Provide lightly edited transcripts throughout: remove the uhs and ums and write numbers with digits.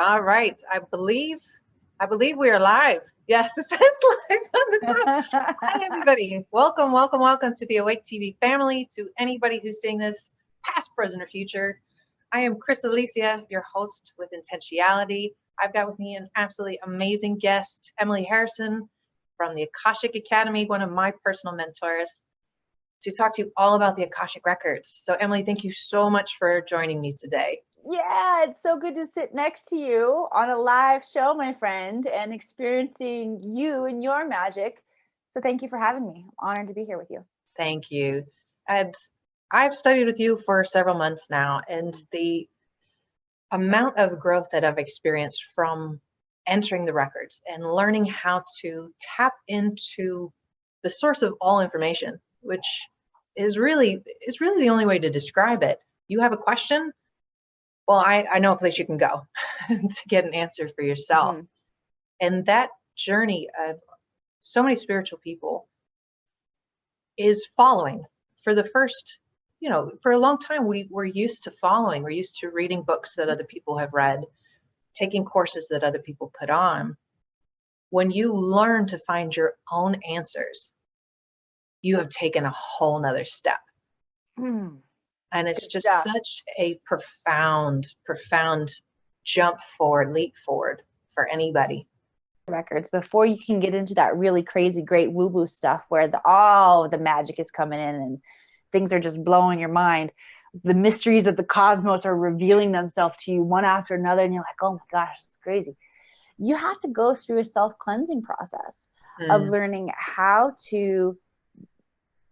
All right. I believe we are live. Yes, it says live on the top. Hi, everybody. Welcome, welcome, welcome to the Awake TV family, to anybody who's seeing this, past, present, or future. I am Chris Alicia, your host with Intentionality. I've got with me an absolutely amazing guest, Emily Harrison from the Akashic Academy, one of my personal mentors, to talk to you all about the Akashic Records. So, Emily, thank you so much for joining me today. Yeah, it's so good to sit next to you on a live show, my friend, and experiencing you and your magic. So thank you for having me. I'm honored to be here with you. Thank you. And I've studied with you for several months now, and the amount of growth that I've experienced from entering the records and learning how to tap into the source of all information, which is really the only way to describe it. You have a question? Well, I know a place you can go to get an answer for yourself. Mhm. And that journey of so many spiritual people is following. For the first, for a long time, we're used to following. We're used to reading books that other people have read, taking courses that other people put on. When you learn to find your own answers, you have taken a whole nother step. And it's Good just stuff. such a profound jump forward, leap forward for anybody. Records before you can get into that really crazy, great woo-woo stuff where all the magic is coming in and things are just blowing your mind. The mysteries of the cosmos are revealing themselves to you one after another, and you're like, oh my gosh, it's crazy. You have to go through a self-cleansing process of learning how to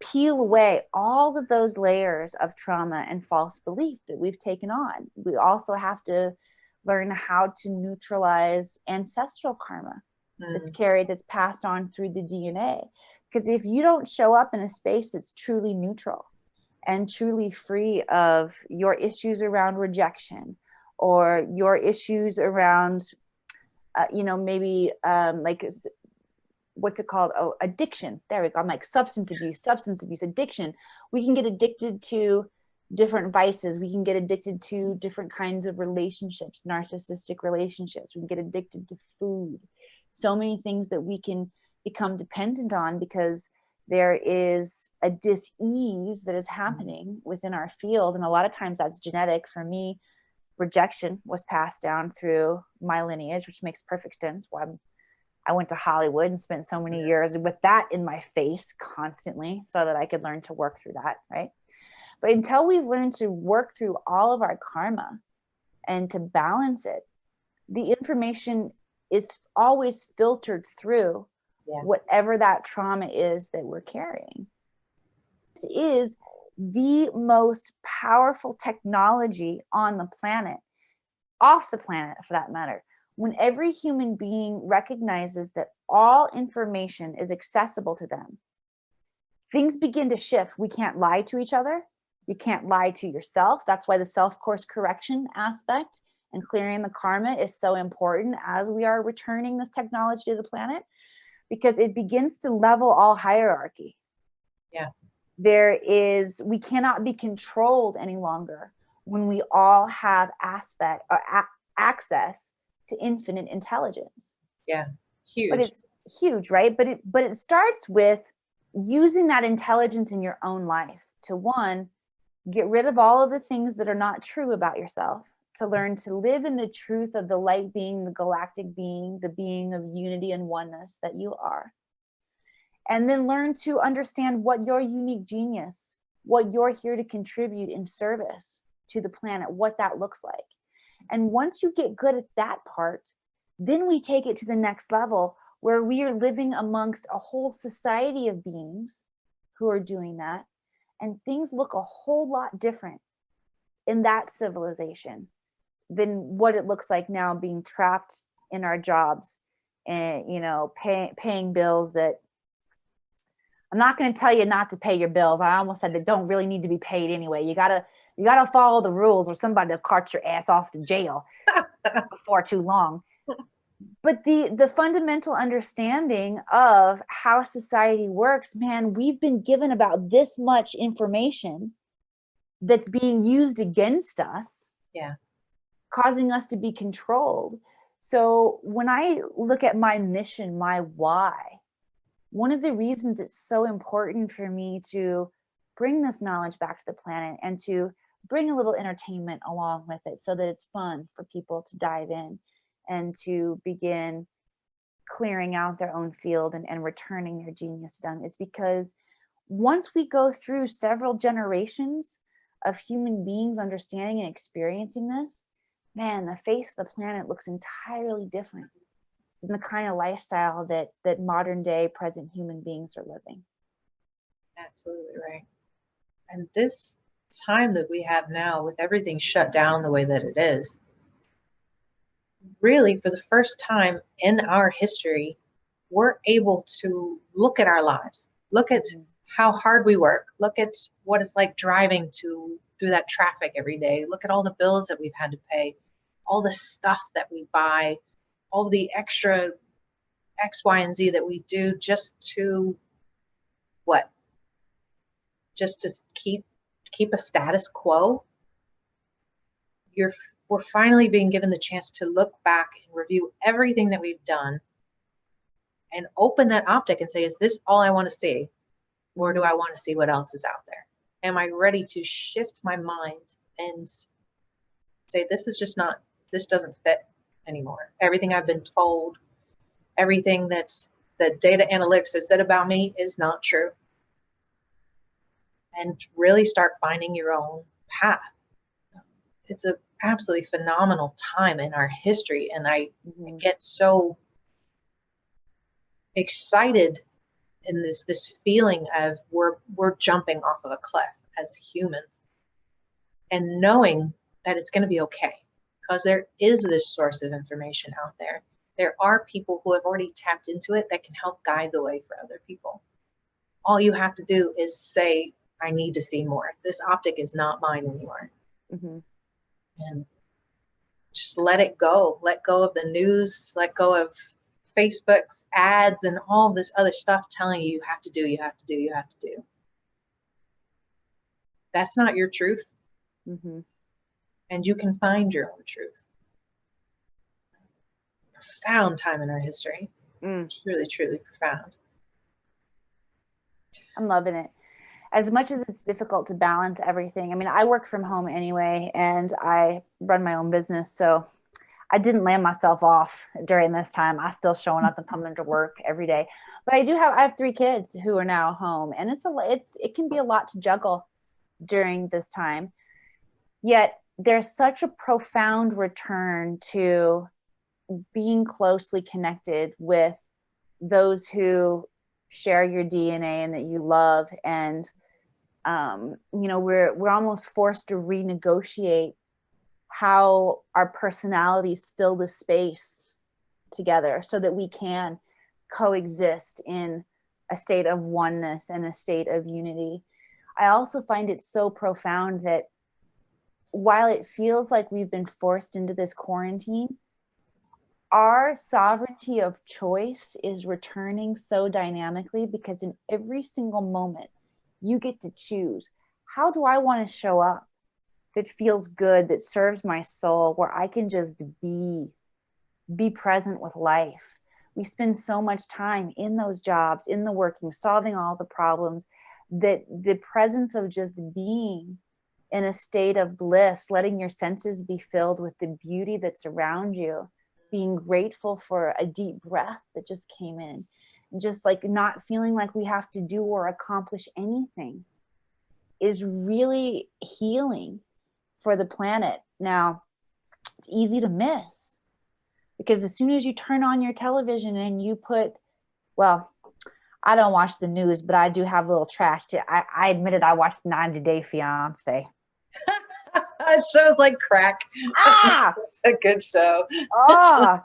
peel away all of those layers of trauma and false belief that we've taken on. We also have to learn how to neutralize ancestral karma that's carried, that's passed on through the DNA. Because if you don't show up in a space that's truly neutral and truly free of your issues around rejection or your issues around, maybe like, what's it called? Oh, addiction. There we go. I'm like substance abuse, addiction. We can get addicted to different vices. We can get addicted to different kinds of relationships, narcissistic relationships. We can get addicted to food. So many things that we can become dependent on because there is a dis-ease that is happening within our field. And a lot of times that's genetic. For me, rejection was passed down through my lineage, which makes perfect sense. Why I went to Hollywood and spent so many years with that in my face constantly so that I could learn to work through that, right? But until we've learned to work through all of our karma and to balance it, the information is always filtered through whatever that trauma is that we're carrying. This is the most powerful technology on the planet, off the planet for that matter. When every human being recognizes that all information is accessible to them, things begin to shift. We can't lie to each other. You can't lie to yourself. That's why the self-course correction aspect and clearing the karma is so important as we are returning this technology to the planet, because it begins to level all hierarchy. Yeah. We cannot be controlled any longer when we all have access to infinite intelligence. Yeah, huge. But it's huge, right? But it starts with using that intelligence in your own life to, one, get rid of all of the things that are not true about yourself, to learn to live in the truth of the light being, the galactic being, the being of unity and oneness that you are. And then learn to understand what your unique genius, what you're here to contribute in service to the planet, what that looks like. And once you get good at that part, then we take it to the next level where we are living amongst a whole society of beings who are doing that. And things look a whole lot different in that civilization than what it looks like now, being trapped in our jobs and, paying bills that I'm not going to tell you not to pay your bills. I almost said that don't really need to be paid anyway. You gotta follow the rules or somebody will cart your ass off to jail before too long. But the fundamental understanding of how society works, man, we've been given about this much information that's being used against us. Yeah. causing us to be controlled. So when I look at my mission, my why, one of the reasons it's so important for me to bring this knowledge back to the planet and to bring a little entertainment along with it so that it's fun for people to dive in and to begin clearing out their own field and returning their genius done is because once we go through several generations of human beings understanding and experiencing this, man, the face of the planet looks entirely different than the kind of lifestyle that modern day present human beings are living. Absolutely right. And this time that we have now with everything shut down the way that it is, really for the first time in our history, we're able to look at our lives, look at how hard we work, look at what it's like driving through that traffic every day, look at all the bills that we've had to pay, all the stuff that we buy, all the extra X, Y, and Z that we do just to what? Just to keep a status quo. We're finally being given the chance to look back and review everything that we've done and open that optic and say, is this all I want to see? Or do I want to see what else is out there? Am I ready to shift my mind and say, this doesn't fit anymore. Everything I've been told, everything that data analytics has said about me is not true. And really start finding your own path. It's an absolutely phenomenal time in our history. And I get so excited in this feeling of we're jumping off of a cliff as humans and knowing that it's going to be okay because there is this source of information out there. There are people who have already tapped into it that can help guide the way for other people. All you have to do is say, I need to see more. This optic is not mine anymore. And just let it go. Let go of the news, let go of Facebook's ads and all this other stuff telling you have to do, you have to do, you have to do. That's not your truth. And you can find your own truth. Profound time in our history. Truly, truly profound. I'm loving it. As much as it's difficult to balance everything. I mean, I work from home anyway, and I run my own business. So I didn't land myself off during this time. I still showing up and coming to work every day. But I have 3 kids who are now home, and it can be a lot to juggle during this time. Yet there's such a profound return to being closely connected with those who share your DNA and that you love. And we're almost forced to renegotiate how our personalities fill the space together so that we can coexist in a state of oneness and a state of unity. I also find it so profound that while it feels like we've been forced into this quarantine, our sovereignty of choice is returning so dynamically because in every single moment you get to choose, how do I want to show up that feels good, that serves my soul, where I can just be present with life. We spend so much time in those jobs, in the working, solving all the problems, that the presence of just being in a state of bliss, letting your senses be filled with the beauty that's around you, being grateful for a deep breath that just came in, and just like not feeling like we have to do or accomplish anything is really healing for the planet. Now, it's easy to miss because as soon as you turn on your television and you put, well, I don't watch the news, but I do have a little trash. I admitted I watched 90 Day Fiance. It shows like crack. It's a good show. I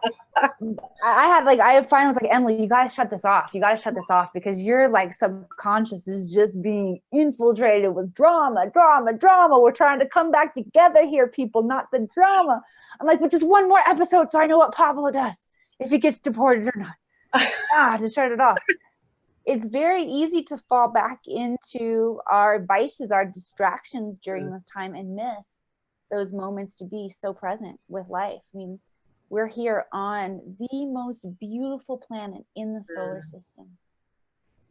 finally was like, Emily, you got to shut this off. You got to shut this off because your like subconscious is just being infiltrated with drama. We're trying to come back together here, people, not the drama. I'm like, but just one more episode so I know what Pablo does, if he gets deported or not. Just shut it off. It's very easy to fall back into our vices, our distractions during this time and miss those moments to be so present with life. I mean, we're here on the most beautiful planet in the solar system.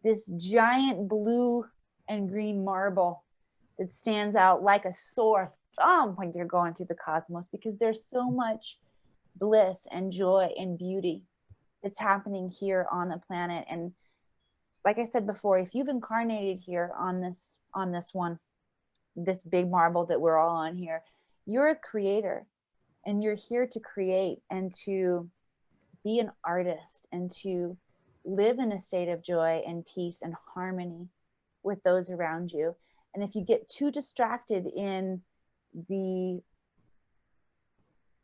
This giant blue and green marble that stands out like a sore thumb when you're going through the cosmos, because there's so much bliss and joy and beauty that's happening here on the planet. And like I said before, if you've incarnated here on this big marble that we're all on here, you're a creator, and you're here to create and to be an artist and to live in a state of joy and peace and harmony with those around you. And if you get too distracted in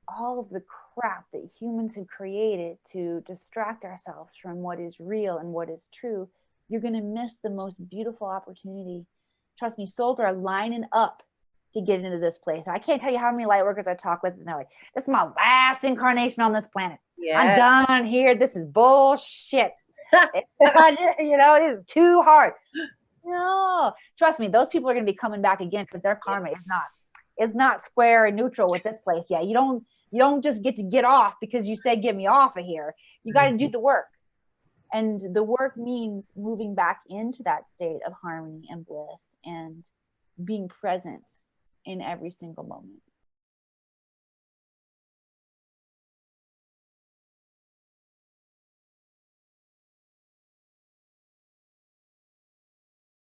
all of the crap that humans have created to distract ourselves from what is real and what is true, you're going to miss the most beautiful opportunity. Trust me, souls are lining up to get into this place. I can't tell you how many light workers I talk with, and they're like, this is my last incarnation on this planet. Yes. I'm done here. This is bullshit. You know, it is too hard. No, trust me, those people are going to be coming back again, because their karma is not square and neutral with this place. Yeah, you don't just get off because you said get me off of here. You got to do the work. And the work means moving back into that state of harmony and bliss and being present in every single moment.